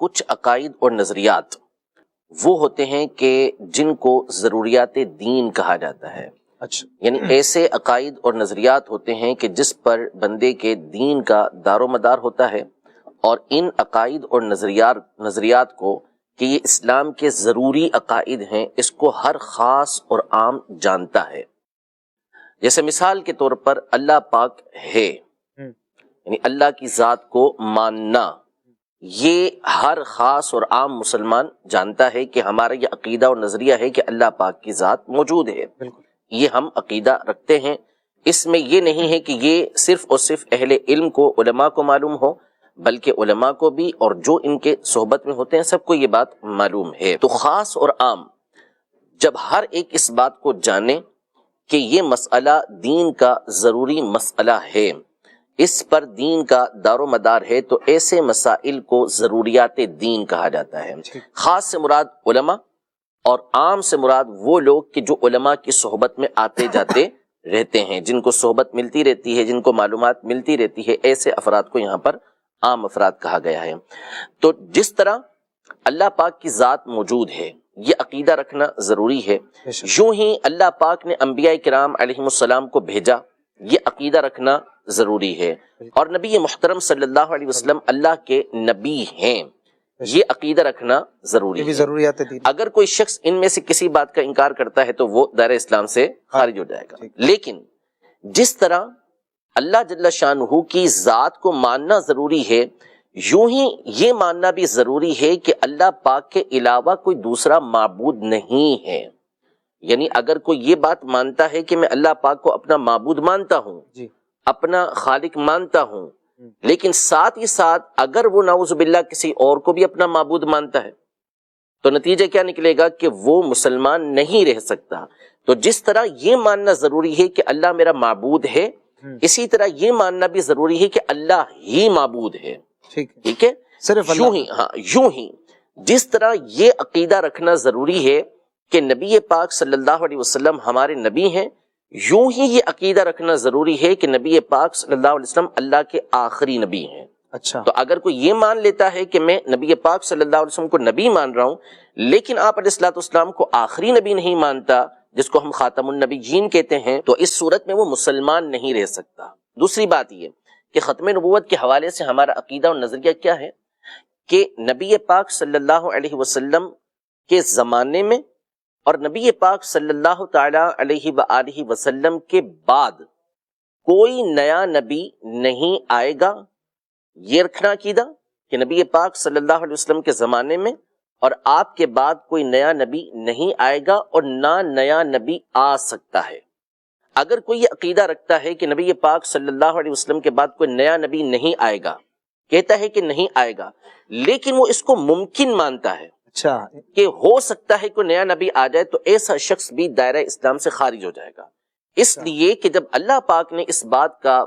کچھ عقائد اور نظریات وہ ہوتے ہیں کہ جن کو ضروریات دین کہا جاتا ہے. اچھا. یعنی ایسے عقائد اور نظریات ہوتے ہیں کہ جس پر بندے کے دین کا دار و مدار ہوتا ہے، اور ان عقائد اور نظریات کو کہ یہ اسلام کے ضروری عقائد ہیں، اس کو ہر خاص اور عام جانتا ہے. جیسے مثال کے طور پر اللہ پاک ہے، یعنی اللہ کی ذات کو ماننا، یہ ہر خاص اور عام مسلمان جانتا ہے کہ ہمارا یہ عقیدہ اور نظریہ ہے کہ اللہ پاک کی ذات موجود ہے. یہ ہم عقیدہ رکھتے ہیں. اس میں یہ نہیں ہے کہ یہ صرف اور صرف اہل علم کو، علماء کو معلوم ہو، بلکہ علماء کو بھی اور جو ان کے صحبت میں ہوتے ہیں سب کو یہ بات معلوم ہے. تو خاص اور عام جب ہر ایک اس بات کو جانے کہ یہ مسئلہ دین کا ضروری مسئلہ ہے، اس پر دین کا دار و مدار ہے، تو ایسے مسائل کو ضروریات دین کہا جاتا ہے. خاص سے مراد علماء اور عام سے مراد وہ لوگ کہ جو علماء کی صحبت میں آتے جاتے رہتے ہیں، جن کو صحبت ملتی رہتی ہے، جن کو معلومات ملتی رہتی ہے، ایسے افراد کو یہاں پر عام افراد کہا گیا ہے. تو جس طرح اللہ پاک کی ذات موجود ہے، یہ عقیدہ رکھنا ضروری ہے. یوں ہی اللہ پاک نے انبیاء کرام علیہم السلام کو بھیجا، یہ عقیدہ رکھنا ضروری ہے. اور نبی محترم صلی اللہ علیہ وسلم اللہ کے نبی ہیں، یہ عقیدہ رکھنا ضروری ہے. ضروریات دین. اگر کوئی شخص ان میں سے کسی بات کا انکار کرتا ہے تو وہ دائرہ اسلام سے خارج ہو جائے گا. لیکن جس طرح اللہ جل شانہ کی ذات کو ماننا ضروری ہے، یوں ہی یہ ماننا بھی ضروری ہے کہ اللہ پاک کے علاوہ کوئی دوسرا معبود نہیں ہے. یعنی اگر کوئی یہ بات مانتا ہے کہ میں اللہ پاک کو اپنا معبود مانتا ہوں، اپنا خالق مانتا ہوں، لیکن ساتھ ہی ساتھ اگر وہ نعوذ باللہ کسی اور کو بھی اپنا معبود مانتا ہے، تو نتیجہ کیا نکلے گا کہ وہ مسلمان نہیں رہ سکتا. تو جس طرح یہ ماننا ضروری ہے کہ اللہ میرا معبود ہے، اسی طرح یہ ماننا بھی ضروری ہے کہ اللہ ہی معبود ہے. ٹھیک ہے، صرف یوں ہی جس طرح یہ عقیدہ رکھنا ضروری ہے کہ نبی پاک صلی اللہ علیہ وسلم ہمارے نبی ہیں، یوں ہی یہ عقیدہ رکھنا ضروری ہے کہ نبی پاک صلی اللہ علیہ وسلم اللہ کے آخری نبی ہیں. اچھا. تو اگر کوئی یہ مان لیتا ہے کہ میں نبی پاک صلی اللہ علیہ وسلم کو نبی مان رہا ہوں، لیکن آپ علیہ الصلوۃ والسلام کو آخری نبی نہیں مانتا، جس کو ہم خاتم النبیین کہتے ہیں، تو اس صورت میں وہ مسلمان نہیں رہ سکتا. دوسری بات یہ کہ ختم نبوت کے حوالے سے ہمارا عقیدہ اور نظریہ کیا ہے کہ نبی پاک صلی اللہ علیہ وسلم کے زمانے میں اور نبی پاک صلی اللہ تعالی علیہ وآلہ وسلم کے بعد کوئی نیا نبی نہیں آئے گا. یہ رکھنا عقیدہ کہ نبی پاک صلی اللہ علیہ وسلم کے زمانے میں اور آپ کے بعد کوئی نیا نبی نہیں آئے گا اور نہ نیا نبی آ سکتا ہے. اگر کوئی یہ عقیدہ رکھتا ہے کہ نبی پاک صلی اللہ علیہ وسلم کے بعد کوئی نیا نبی نہیں آئے گا، کہتا ہے کہ نہیں آئے گا، لیکن وہ اس کو ممکن مانتا ہے کہ ہو سکتا ہے کوئی نیا نبی آ جائے، تو ایسا شخص بھی دائرہ اسلام سے خارج ہو جائے گا. اس لیے کہ جب اللہ پاک نے اس بات کا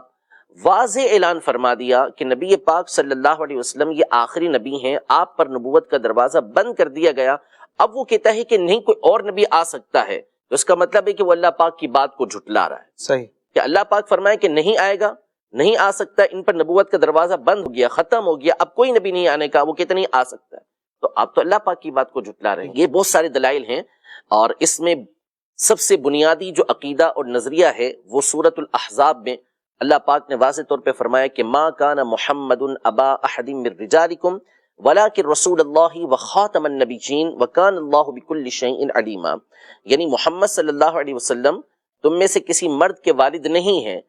واضح اعلان فرما دیا کہ نبی پاک صلی اللہ علیہ وسلم یہ آخری نبی ہیں، آپ پر نبوت کا دروازہ بند کر دیا گیا، اب وہ کہتا ہے کہ نہیں کوئی اور نبی آ سکتا ہے، تو اس کا مطلب ہے کہ وہ اللہ پاک کی بات کو جھٹلا رہا ہے. صحیح کہ اللہ پاک فرمائے کہ نہیں آئے گا، نہیں آ سکتا، ان پر نبوت کا دروازہ بند ہو گیا، ختم ہو گیا، اب کوئی نبی نہیں آنے کا، وہ کہتے نہیں آ سکتا ہے، تو آپ تو اللہ پاک کی بات کو جھٹلا رہے ہیں. یہ بہت سارے دلائل ہیں، اور اس میں سب سے بنیادی جو عقیدہ اور نظریہ ہے وہ سورۃ الاحزاب میں اللہ پاک نے واضح طور پہ فرمایا کہ ما کان محمد ابا احد من رجالکم ولکن رسول اللہ وخاتم النبیین وکان اللہ بکل شیء علیما. یعنی محمد صلی اللہ علیہ وسلم تم میں سے کسی مرد کے والد نہیں ہیں،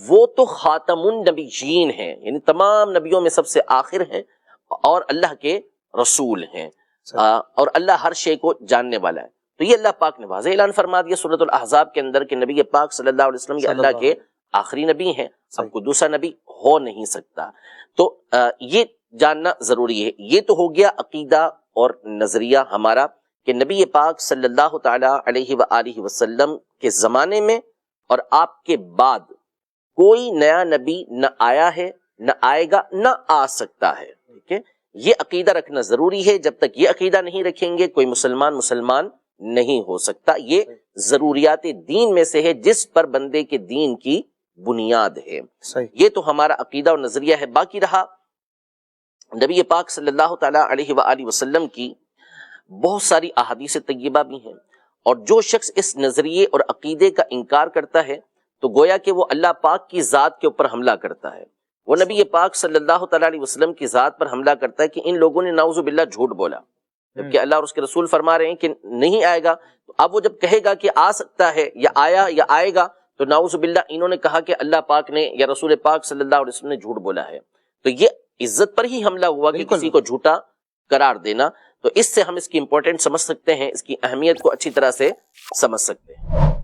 وہ تو خاتم النبیین ہیں، یعنی تمام نبیوں میں سب سے آخر ہیں اور اللہ کے رسول ہیں، اور اللہ ہر شے کو جاننے والا ہے. تو یہ اللہ پاک نے واضح اعلان فرما دیا سورۃ الاحزاب کے اندر کہ نبی پاک صلی اللہ علیہ وسلم یہ اللہ کے آخری نبی ہیں، اب کوئی دوسرا نبی ہو نہیں سکتا. تو یہ جاننا ضروری ہے. یہ تو ہو گیا عقیدہ اور نظریہ ہمارا کہ نبی پاک صلی اللہ تعالی علیہ وآلہ وسلم کے زمانے میں اور آپ کے بعد کوئی نیا نبی نہ آیا ہے، نہ آئے گا، نہ آ سکتا ہے. ٹھیک ہے، یہ عقیدہ رکھنا ضروری ہے. جب تک یہ عقیدہ نہیں رکھیں گے کوئی مسلمان نہیں ہو سکتا. یہ ضروریات دین میں سے ہے جس پر بندے کے دین کی بنیاد ہے. یہ تو ہمارا عقیدہ اور نظریہ ہے. باقی رہا نبی پاک صلی اللہ تعالیٰ علیہ وآلہ وسلم کی بہت ساری احادیث طیبہ بھی ہیں، اور جو شخص اس نظریے اور عقیدے کا انکار کرتا ہے تو گویا کہ وہ اللہ پاک کی ذات کے اوپر حملہ کرتا ہے، وہ نبی پاک صلی اللہ تعالیٰ علیہ وسلم کی ذات پر حملہ کرتا ہے کہ ان لوگوں نے نعوذ باللہ جھوٹ بولا، جبکہ اللہ اور اس کے رسول فرما رہے ہیں کہ نہیں آئے گا. تو اب وہ جب کہے گا کہ آ سکتا ہے یا آیا یا آئے گا تو نعوذ باللہ انہوں نے کہا کہ اللہ پاک نے یا رسول پاک صلی اللہ علیہ وسلم نے جھوٹ بولا ہے. تو یہ عزت پر ہی حملہ ہوا کہ کسی کو جھوٹا قرار دینا. تو اس سے ہم اس کی امپورٹنٹ سمجھ سکتے ہیں، اس کی اہمیت کو اچھی طرح سے سمجھ سکتے ہیں.